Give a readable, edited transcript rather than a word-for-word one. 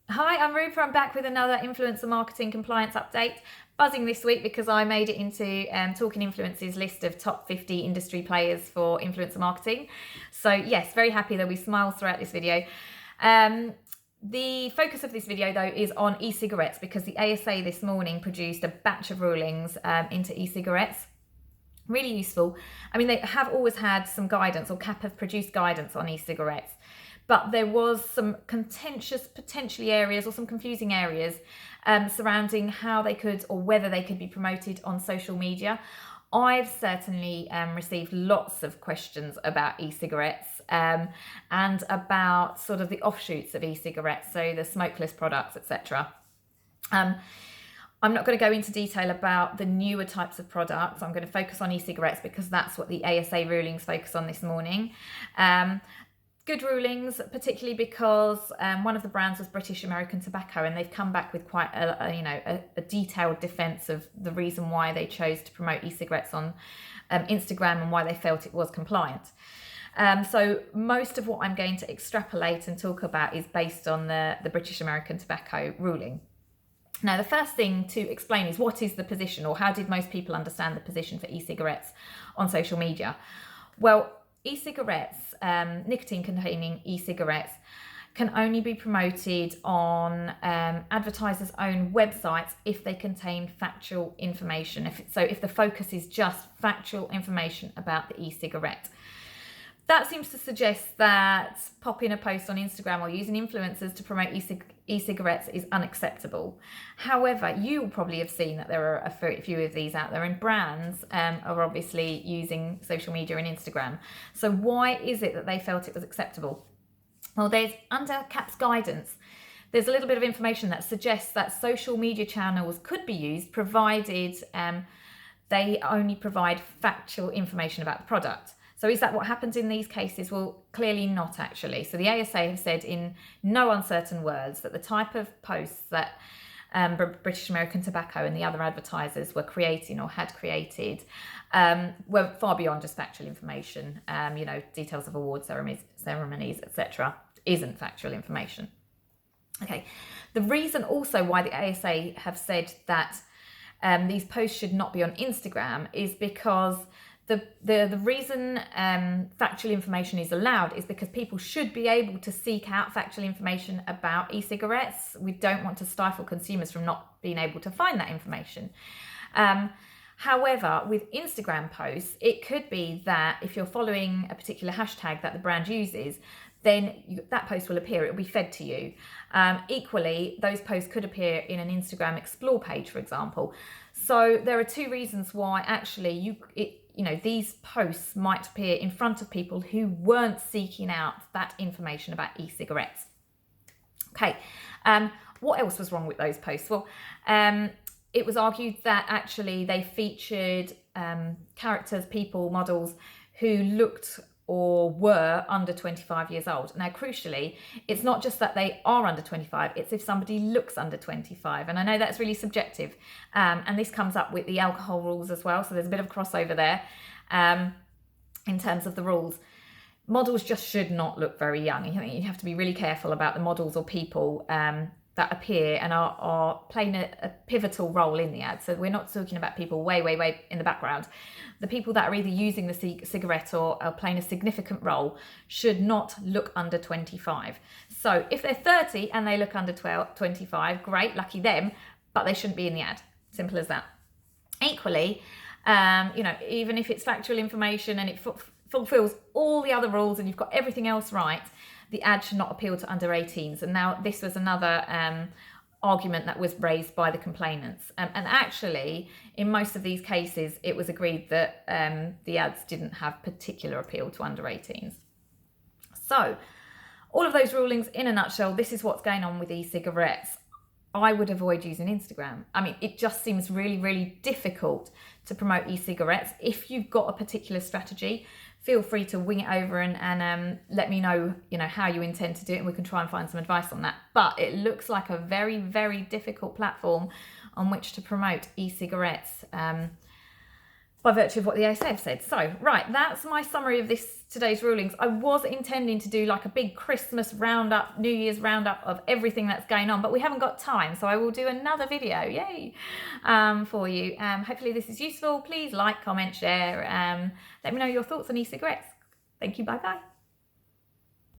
Hi, I'm Rupa. I'm back with another influencer marketing compliance update. Buzzing this week because I made it into Talking Influence's list of top 50 industry players for influencer marketing. So yes, very happy there'll be smiles throughout this video. The focus of this video though is on e-cigarettes because the ASA this morning produced a batch of rulings into e-cigarettes. Really useful. I mean, they have always had some guidance, or CAP have produced guidance on e-cigarettes, but there was some contentious potentially areas or some confusing areas surrounding how they could or whether they could be promoted on social media. I've certainly received lots of questions about e-cigarettes and about sort of the offshoots of e-cigarettes, so the smokeless products, etc. I'm not going to go into detail about the newer types of products. I'm going to focus on e-cigarettes because that's what the ASA rulings focus on this morning. Good rulings, particularly because one of the brands was British American Tobacco, and they've come back with quite a detailed defence of the reason why they chose to promote e-cigarettes on Instagram and why they felt it was compliant. So most of what I'm going to extrapolate and talk about is based on the British American Tobacco ruling. Now, the first thing to explain is what is the position, or how did most people understand the position for e-cigarettes on social media? Well, e-cigarettes, nicotine-containing e-cigarettes, can only be promoted on advertisers' own websites if they contain factual information. If the focus is just factual information about the e-cigarette. That seems to suggest that popping a post on Instagram or using influencers to promote e-cigarettes is unacceptable. However, you will probably have seen that there are a few of these out there, and brands are obviously using social media and Instagram. So why is it that they felt it was acceptable? Well, there's under CAP's guidance, there's a little bit of information that suggests that social media channels could be used provided they only provide factual information about the product. So is that what happens in these cases? Well, clearly not actually. So the ASA have said in no uncertain words that the type of posts that British American Tobacco and the other advertisers were creating or had created were far beyond just factual information. Details of award ceremonies, etc. isn't factual information. Okay. The reason also why the ASA have said that these posts should not be on Instagram is because the reason factual information is allowed is because people should be able to seek out factual information about e-cigarettes. We don't want to stifle consumers from not being able to find that information. However, with Instagram posts, it could be that if you're following a particular hashtag that the brand uses, then that post will appear, it will be fed to you. Equally, those posts could appear in an Instagram Explore page, for example. So there are two reasons why actually these posts might appear in front of people who weren't seeking out that information about e-cigarettes. Okay, what else was wrong with those posts? Well, it was argued that actually they featured characters, people, models who looked or were under 25 years old. Now, crucially, it's not just that they are under 25, it's if somebody looks under 25. And I know that's really subjective. And this comes up with the alcohol rules as well. So there's a bit of crossover there in terms of the rules. Models just should not look very young. You have to be really careful about the models or people that appear and are playing a pivotal role in the ad. So we're not talking about people way in the background. The people that are either using the cigarette or are playing a significant role should not look under 25. So if they're 30 and they look under 25, great, lucky them, but they shouldn't be in the ad. Simple as that. Equally, even if it's factual information and it fulfills all the other rules and you've got everything else right, the ad should not appeal to under 18s. And now this was another argument that was raised by the complainants. And actually, in most of these cases, it was agreed that the ads didn't have particular appeal to under 18s. So all of those rulings in a nutshell, this is what's going on with e-cigarettes. I would avoid using Instagram. I mean, it just seems really difficult to promote e-cigarettes. If you've got a particular strategy, feel free to wing it over and let me know, how you intend to do it, and we can try and find some advice on that. But it looks like a very difficult platform on which to promote e-cigarettes. by virtue of what the ASA have said. So, right, that's my summary of today's rulings. I was intending to do like a big Christmas roundup, New Year's roundup of everything that's going on, but we haven't got time, so I will do another video, yay, for you. Hopefully this is useful. Please like, comment, share. Let me know your thoughts on e-cigarettes. Thank you, bye-bye.